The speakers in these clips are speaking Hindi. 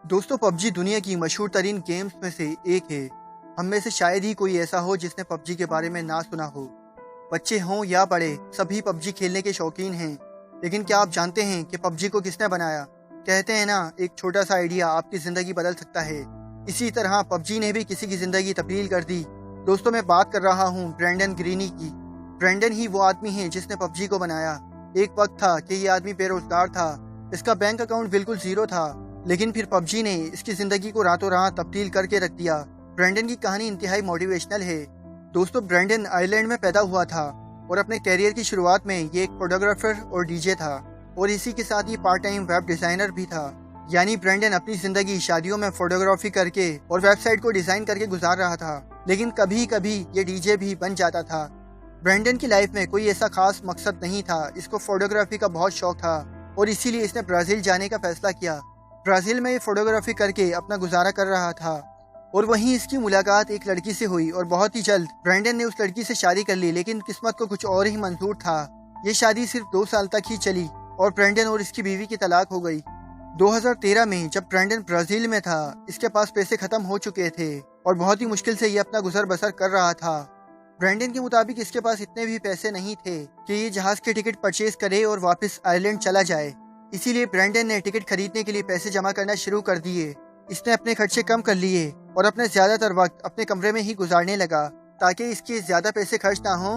दोस्तों पबजी दुनिया की मशहूर तरीन गेम्स में से एक है। हम में से शायद ही कोई ऐसा हो जिसने पबजी के बारे में ना सुना हो। बच्चे हों या बड़े, सभी पबजी खेलने के शौकीन हैं। लेकिन क्या आप जानते हैं कि पबजी को किसने बनाया? कहते हैं ना, एक छोटा सा आइडिया आपकी ज़िंदगी बदल सकता है। इसी तरह पबजी ने भी किसी की ज़िंदगी तब्दील कर दी। दोस्तों मैं बात कर रहा हूँ ब्रेंडन ग्रीनी की। ब्रेंडन ही वो आदमी है जिसने पबजी को बनाया। एक वक्त था कि ये आदमी बेरोजगार था, इसका बैंक अकाउंट बिल्कुल ज़ीरो था, लेकिन फिर पबजी ने इसकी ज़िंदगी को रातों रात तब्दील करके रख दिया। ब्रेंडन की कहानी इंतहाई मोटिवेशनल है। दोस्तों ब्रेंडन आयरलैंड में पैदा हुआ था और अपने कैरियर की शुरुआत में ये एक फोटोग्राफर और डीजे था और इसी के साथ ये पार्ट टाइम वेब डिज़ाइनर भी था। यानी ब्रेंडन अपनी ज़िंदगी शादियों में फोटोग्राफी करके और वेबसाइट को डिज़ाइन करके गुजार रहा था, लेकिन कभी कभी ये डीजे भी बन जाता था। ब्रेंडन की लाइफ में कोई ऐसा खास मकसद नहीं था, इसको फोटोग्राफी का बहुत शौक था और इसीलिए इसने ब्राज़ील जाने का फैसला किया। ब्राज़ील में ये फोटोग्राफी करके अपना गुजारा कर रहा था और वहीं इसकी मुलाकात एक लड़की से हुई और बहुत ही जल्द ब्रेंडन ने उस लड़की से शादी कर ली, लेकिन किस्मत को कुछ और ही मंजूर था। ये शादी सिर्फ 2 साल तक ही चली और ब्रेंडन और इसकी बीवी की तलाक हो गई। 2013 में जब ब्रेंडन ब्राज़ील में था, इसके पास पैसे खत्म हो चुके थे और बहुत ही मुश्किल से ये अपना गुजर बसर कर रहा था। ब्रेंडन के मुताबिक इसके पास इतने भी पैसे नहीं थे कि ये जहाज के टिकट परचेज करे और वापस आयरलैंड चला जाए। इसीलिए ब्रेंडन ने टिकट खरीदने के लिए पैसे जमा करना शुरू कर दिए। इसने अपने खर्चे कम कर लिए और अपने ज़्यादातर वक्त अपने कमरे में ही गुजारने लगा ताकि इसके ज़्यादा पैसे खर्च ना हो।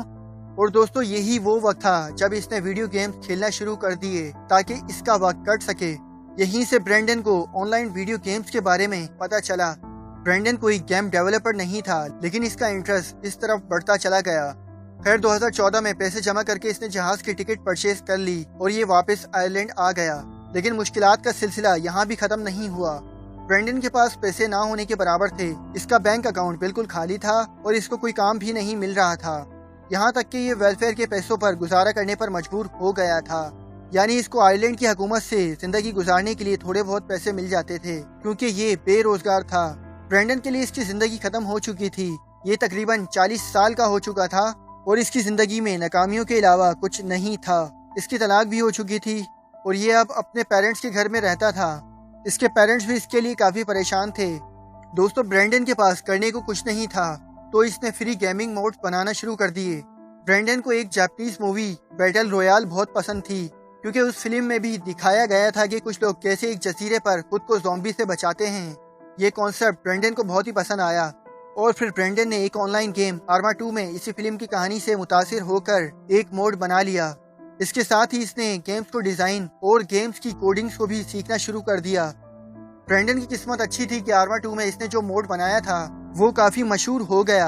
और दोस्तों यही वो वक्त था जब इसने वीडियो गेम्स खेलना शुरू कर दिए ताकि इसका वक्त कट सके। यहीं से ब्रेंडन को ऑनलाइन वीडियो गेम्स के बारे में पता चला। ब्रेंडन कोई गेम डेवलपर नहीं था, लेकिन इसका इंटरेस्ट इस तरफ बढ़ता चला गया। खैर 2014 में पैसे जमा करके इसने जहाज की टिकट परचेज कर ली और ये वापस आयरलैंड आ गया। लेकिन मुश्किलात का सिलसिला यहाँ भी खत्म नहीं हुआ। ब्रेंडन के पास पैसे ना होने के बराबर थे, इसका बैंक अकाउंट बिल्कुल खाली था और इसको कोई काम भी नहीं मिल रहा था। यहाँ तक कि ये वेलफेयर के पैसों पर गुजारा करने पर मजबूर हो गया था। यानी इसको आयरलैंड की हुकूमत से जिंदगी गुजारने के लिए थोड़े बहुत पैसे मिल जाते थे क्योंकि ये बेरोजगार था। ब्रेंडन के लिए इसकी जिंदगी खत्म हो चुकी थी। ये तकरीबन 40 साल का हो चुका था और इसकी ज़िंदगी में नाकामियों के अलावा कुछ नहीं था। इसकी तलाक भी हो चुकी थी और ये अब अपने पेरेंट्स के घर में रहता था। इसके पेरेंट्स भी इसके लिए काफ़ी परेशान थे। दोस्तों ब्रेंडन के पास करने को कुछ नहीं था तो इसने फ्री गेमिंग मोड्स बनाना शुरू कर दिए। ब्रेंडन को एक जापानीज मूवी बैटल रॉयल बहुत पसंद थी क्योंकि उस फिल्म में भी दिखाया गया था कि कुछ लोग कैसे एक जजीरे पर खुद को ज़ॉम्बी से बचाते हैं। ये कॉन्सेप्ट ब्रेंडन को बहुत ही पसंद आया और फिर ब्रेंडन ने एक ऑनलाइन गेम आर्मा 2 में इसी फिल्म की कहानी से मुतासिर होकर एक मोड बना लिया। इसके साथ ही इसने गेम्स को डिज़ाइन और गेम्स की कोडिंग्स को भी सीखना शुरू कर दिया। ब्रेंडन की किस्मत अच्छी थी कि आर्मा 2 में इसने जो मोड बनाया था वो काफ़ी मशहूर हो गया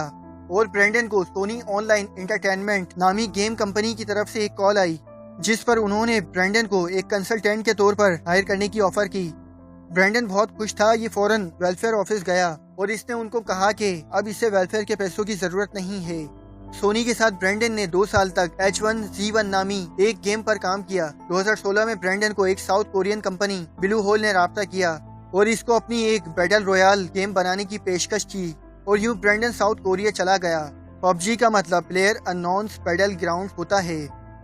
और ब्रेंडन को सोनी ऑनलाइन एंटरटेनमेंट नामी गेम कंपनी की तरफ से एक कॉल आई, जिस पर उन्होंने ब्रेंडन को एक कंसल्टेंट के तौर पर हायर करने की ऑफर की। ब्रेंडन बहुत खुश था। ये फौरन वेलफेयर ऑफिस गया और इसने उनको कहा कि अब इसे वेलफेयर के पैसों की जरूरत नहीं है। सोनी के साथ ब्रेंडन ने 2 साल तक H1Z1 नामी एक गेम पर काम किया। 2016 में ब्रेंडन को एक South Korean company Blue Hole ने राब्ता किया और इसको अपनी एक बैटल रॉयल गेम बनाने की पेशकश की और यूं ब्रेंडन साउथ कोरिया चला गया। पबजी का मतलब प्लेयर अननोन्स बैटल ग्राउंड होता है।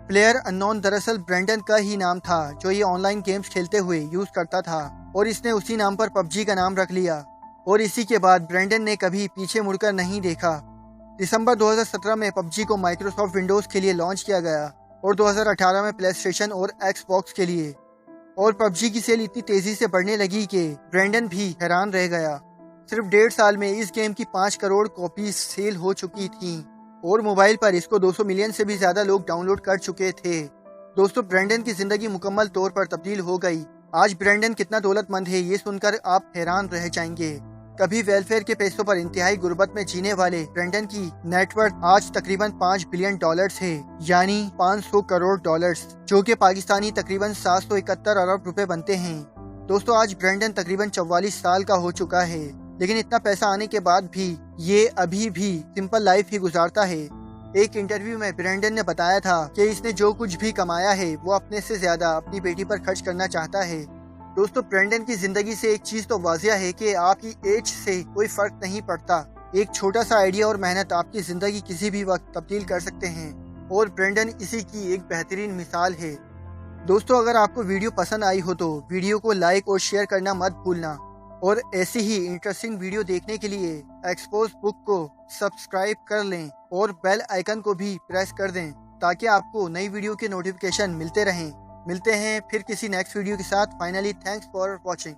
प्लेयर अननोन दरअसल ब्रेंडन का ही नाम था जो ये ऑनलाइन गेम्स खेलते हुए यूज करता था और इसने उसी नाम पर पबजी का नाम रख लिया और इसी के बाद ब्रेंडन ने कभी पीछे मुड़कर नहीं देखा। दिसंबर 2017 में पबजी को माइक्रोसॉफ्ट विंडोज़ के लिए लॉन्च किया गया और 2018 में प्ले स्टेशन और एक्सबॉक्स के लिए। और पबजी की सेल इतनी तेज़ी से बढ़ने लगी कि ब्रेंडन भी हैरान रह गया। सिर्फ 1.5 साल में इस गेम की 5 करोड़ कॉपीज सेल हो चुकी थी और मोबाइल पर इसको 200 मिलियन से भी ज़्यादा लोग डाउनलोड कर चुके थे। दोस्तों ब्रेंडन की ज़िंदगी मुकम्मल तौर पर तब्दील हो गई। आज ब्रेंडन कितना दौलतमंद है ये सुनकर आप हैरान रह जाएंगे। कभी वेलफेयर के पैसों पर इंतहाई गुर्बत में जीने वाले ब्रेंडन की नेटवर्थ आज तकरीबन $5 बिलियन है, यानी 500 करोड़ डॉलर्स, जो कि पाकिस्तानी तकरीबन 771 अरब रुपए बनते हैं। दोस्तों आज ब्रेंडन तकरीबन 44 साल का हो चुका है, लेकिन इतना पैसा आने के बाद भी ये अभी भी सिंपल लाइफ ही गुजारता है। एक इंटरव्यू में ब्रेंडन ने बताया था कि इसने जो कुछ भी कमाया है वो अपने से ज्यादा अपनी बेटी पर खर्च करना चाहता है। दोस्तों ब्रेंडन की जिंदगी से एक चीज तो वाजिया है कि आपकी एज से कोई फर्क नहीं पड़ता। एक छोटा सा आइडिया और मेहनत आपकी जिंदगी किसी भी वक्त तब्दील कर सकते हैं और ब्रेंडन इसी की एक बेहतरीन मिसाल है। दोस्तों अगर आपको वीडियो पसंद आई हो तो वीडियो को लाइक और शेयर करना मत भूलना और ऐसी ही इंटरेस्टिंग वीडियो देखने के लिए एक्सपोज बुक को सब्सक्राइब कर लें और बेल आइकन को भी प्रेस कर दें ताकि आपको नई वीडियो के नोटिफिकेशन मिलते रहें। मिलते हैं फिर किसी नेक्स्ट वीडियो के साथ। Finally thanks for watching.